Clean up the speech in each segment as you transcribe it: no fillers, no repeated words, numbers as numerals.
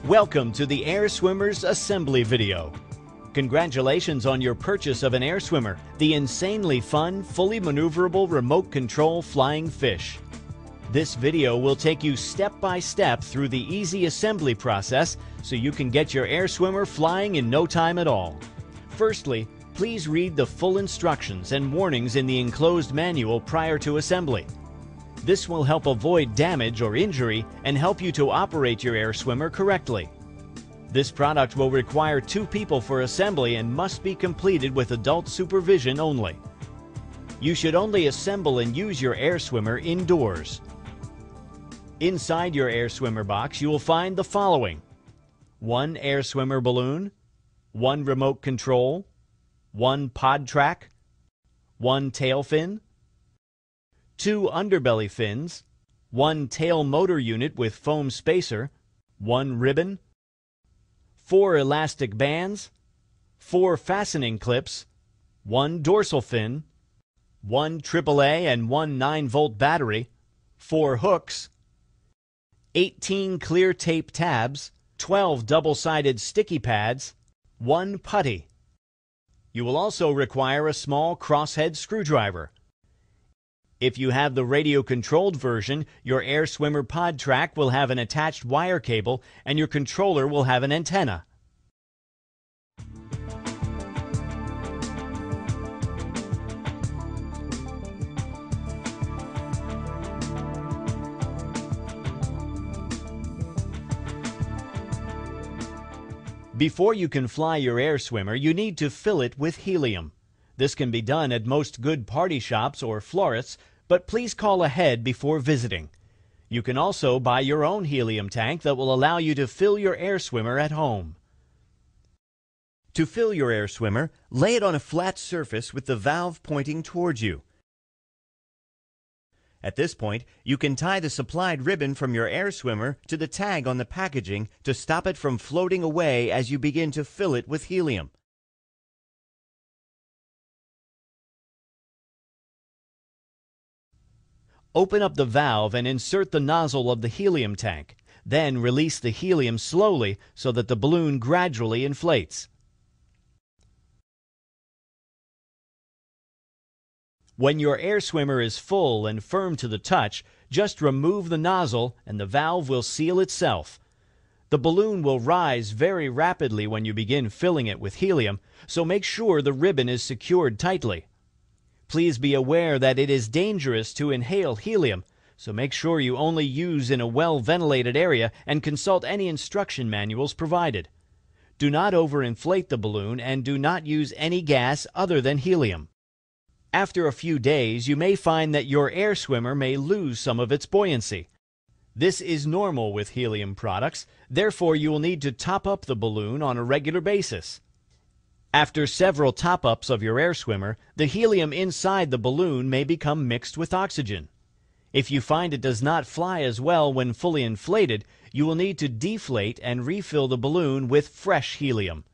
Welcome to the Air Swimmer's assembly video. Congratulations on your purchase of an Air Swimmer, the insanely fun, fully maneuverable remote control flying fish. This video will take you step by step through the easy assembly process so you can get your Air Swimmer flying in no time at all. Firstly, please read the full instructions and warnings in the enclosed manual prior to assembly. This will help avoid damage or injury and help you to operate your Air Swimmer correctly. This product will require 2 people for assembly and must be completed with adult supervision only. You should only assemble and use your Air Swimmer indoors. Inside your Air Swimmer box, you will find the following: 1 Air Swimmer balloon, 1 remote control, 1 pod track, 1 tail fin, 2 underbelly fins, 1 tail motor unit with foam spacer, 1 ribbon, 4 elastic bands, 4 fastening clips, 1 dorsal fin, 1 AAA and 1 9-volt battery, 4 hooks, 18 clear tape tabs, 12 double-sided sticky pads, 1 putty. You will also require a small crosshead screwdriver. If you have the radio-controlled version, your Air Swimmer pod track will have an attached wire cable and your controller will have an antenna. Before you can fly your Air Swimmer, you need to fill it with helium. This can be done at most good party shops or florists, but please call ahead before visiting. You can also buy your own helium tank that will allow you to fill your Air Swimmer at home. To fill your Air Swimmer, lay it on a flat surface with the valve pointing towards you. At this point, you can tie the supplied ribbon from your Air Swimmer to the tag on the packaging to stop it from floating away as you begin to fill it with helium. Open up the valve and insert the nozzle of the helium tank. Then release the helium slowly so that the balloon gradually inflates. When your Air Swimmer is full and firm to the touch, just remove the nozzle and the valve will seal itself. The balloon will rise very rapidly when you begin filling it with helium, so make sure the ribbon is secured tightly. Please be aware that it is dangerous to inhale helium, so make sure you only use in a well-ventilated area and consult any instruction manuals provided. Do not overinflate the balloon and do not use any gas other than helium. After a few days, you may find that your Air Swimmer may lose some of its buoyancy. This is normal with helium products, therefore you will need to top up the balloon on a regular basis. After several top-ups of your Air Swimmer, the helium inside the balloon may become mixed with oxygen. If you find it does not fly as well when fully inflated, you will need to deflate and refill the balloon with fresh helium.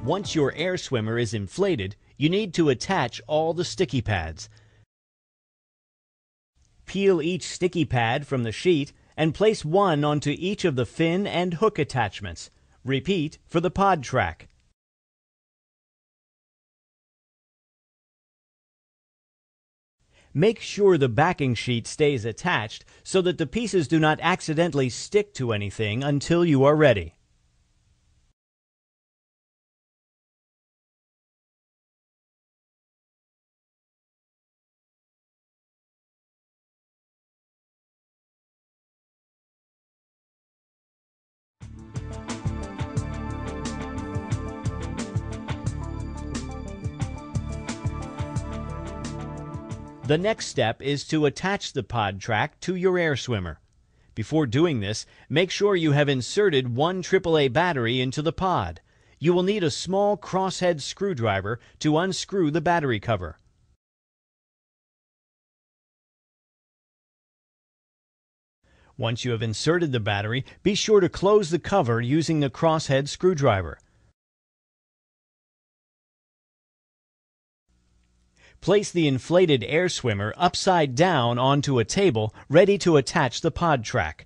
Once your Air Swimmer is inflated, you need to attach all the sticky pads. Peel each sticky pad from the sheet and place one onto each of the fin and hook attachments. Repeat for the pod track. Make sure the backing sheet stays attached so that the pieces do not accidentally stick to anything until you are ready. The next step is to attach the pod track to your Air Swimmer. Before doing this, make sure you have inserted 1 AAA battery into the pod. You will need a small crosshead screwdriver to unscrew the battery cover. Once you have inserted the battery, be sure to close the cover using the crosshead screwdriver. Place the inflated air swimmer upside down onto a table ready to attach the pod track.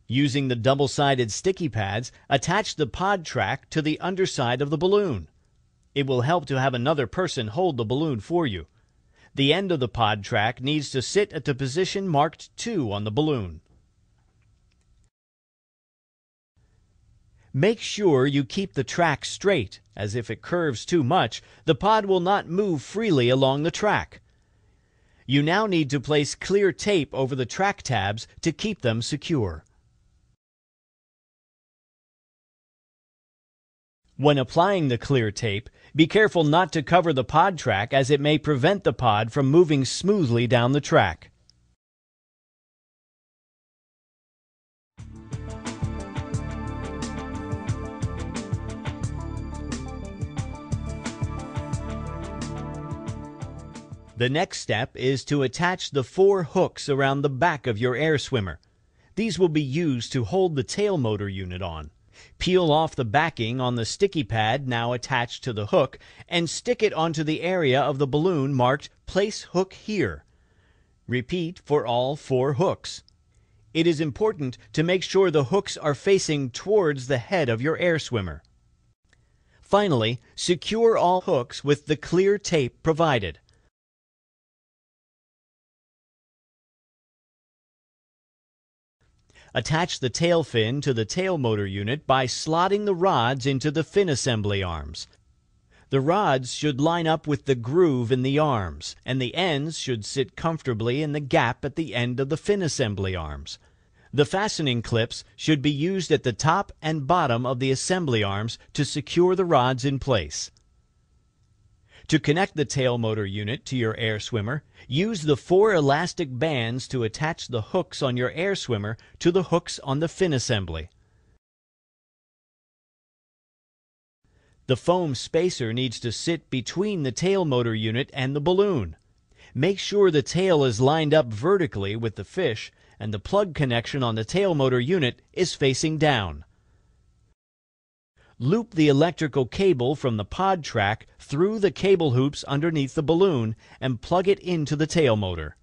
Using the double-sided sticky pads, attach the pod track to the underside of the balloon. It will help to have another person hold the balloon for you. The end of the pod track needs to sit at the position marked 2 on the balloon. Make sure you keep the track straight, as if it curves too much, the pod will not move freely along the track. You now need to place clear tape over the track tabs to keep them secure. When applying the clear tape, be careful not to cover the pod track, as it may prevent the pod from moving smoothly down the track. The next step is to attach the 4 hooks around the back of your air swimmer. These will be used to hold the tail motor unit on. Peel off the backing on the sticky pad now attached to the hook and stick it onto the area of the balloon marked "Place hook here." Repeat for all 4 hooks. It is important to make sure the hooks are facing towards the head of your air swimmer. Finally, secure all hooks with the clear tape provided. Attach the tail fin to the tail motor unit by slotting the rods into the fin assembly arms. The rods should line up with the groove in the arms, and the ends should sit comfortably in the gap at the end of the fin assembly arms. The fastening clips should be used at the top and bottom of the assembly arms to secure the rods in place. To connect the tail motor unit to your air swimmer, use the 4 elastic bands to attach the hooks on your air swimmer to the hooks on the fin assembly. The foam spacer needs to sit between the tail motor unit and the balloon. Make sure the tail is lined up vertically with the fish and the plug connection on the tail motor unit is facing down. Loop the electrical cable from the pod track through the cable hoops underneath the balloon and plug it into the tail motor.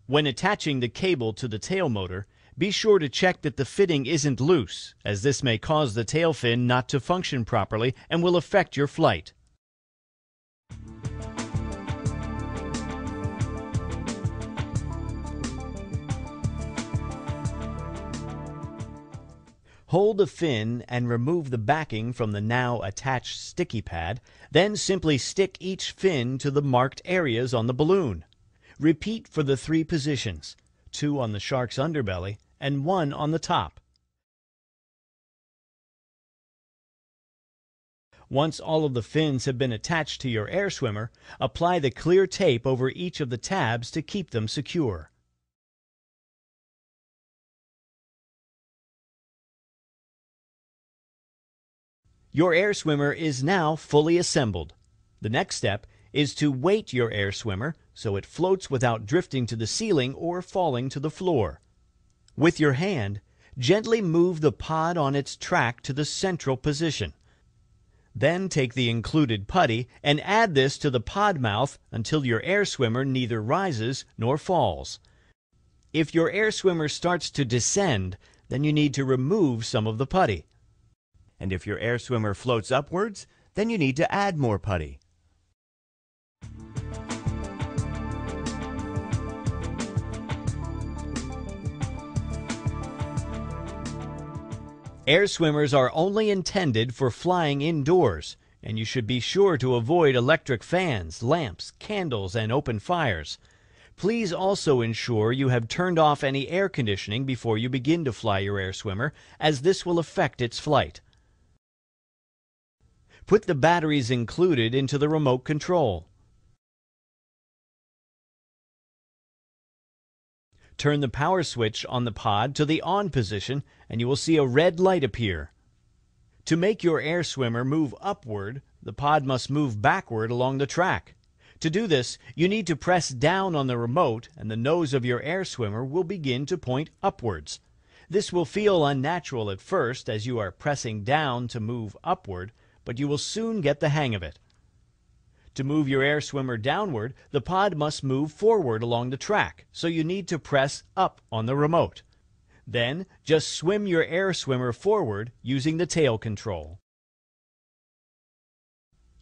When attaching the cable to the tail motor, be sure to check that the fitting isn't loose, as this may cause the tail fin not to function properly and will affect your flight. Hold the fin and remove the backing from the now attached sticky pad, then simply stick each fin to the marked areas on the balloon. Repeat for the 3 positions, 2 on the shark's underbelly and 1 on the top. Once all of the fins have been attached to your air swimmer, apply the clear tape over each of the tabs to keep them secure. Your air swimmer is now fully assembled. The next step is to weight your air swimmer so it floats without drifting to the ceiling or falling to the floor. With your hand, gently move the pod on its track to the central position. Then take the included putty and add this to the pod mouth until your air swimmer neither rises nor falls. If your air swimmer starts to descend, then you need to remove some of the putty. And if your air swimmer floats upwards, then you need to add more putty. Air swimmers are only intended for flying indoors, and you should be sure to avoid electric fans, lamps, candles, and open fires. Please also ensure you have turned off any air conditioning before you begin to fly your air swimmer, as this will affect its flight. Put the batteries included into the remote control. Turn the power switch on the pod to the on position and you will see a red light appear. To make your air swimmer move upward, the pod must move backward along the track. To do this, you need to press down on the remote and the nose of your air swimmer will begin to point upwards. This will feel unnatural at first as you are pressing down to move upward, but you will soon get the hang of it. To move your air swimmer downward, the pod must move forward along the track, so you need to press up on the remote. Then, just swim your air swimmer forward using the tail control.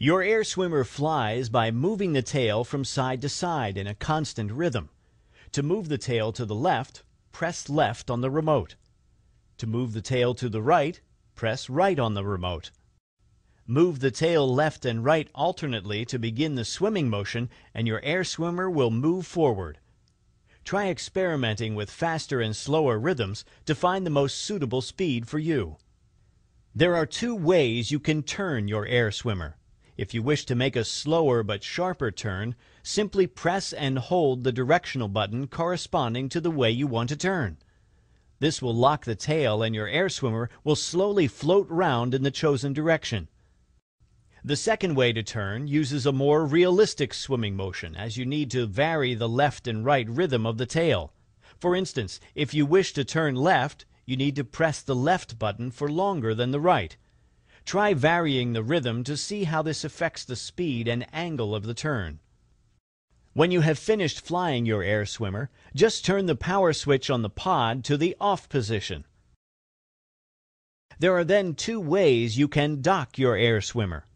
Your air swimmer flies by moving the tail from side to side in a constant rhythm. To move the tail to the left, press left on the remote. To move the tail to the right, press right on the remote. Move the tail left and right alternately to begin the swimming motion, and your air swimmer will move forward. Try experimenting with faster and slower rhythms to find the most suitable speed for you. There are two ways you can turn your air swimmer. If you wish to make a slower but sharper turn, simply press and hold the directional button corresponding to the way you want to turn. This will lock the tail and your air swimmer will slowly float round in the chosen direction. The second way to turn uses a more realistic swimming motion, as you need to vary the left and right rhythm of the tail. For instance, if you wish to turn left, you need to press the left button for longer than the right. Try varying the rhythm to see how this affects the speed and angle of the turn. When you have finished flying your air swimmer, just turn the power switch on the pod to the off position. There are then two ways you can dock your air swimmer.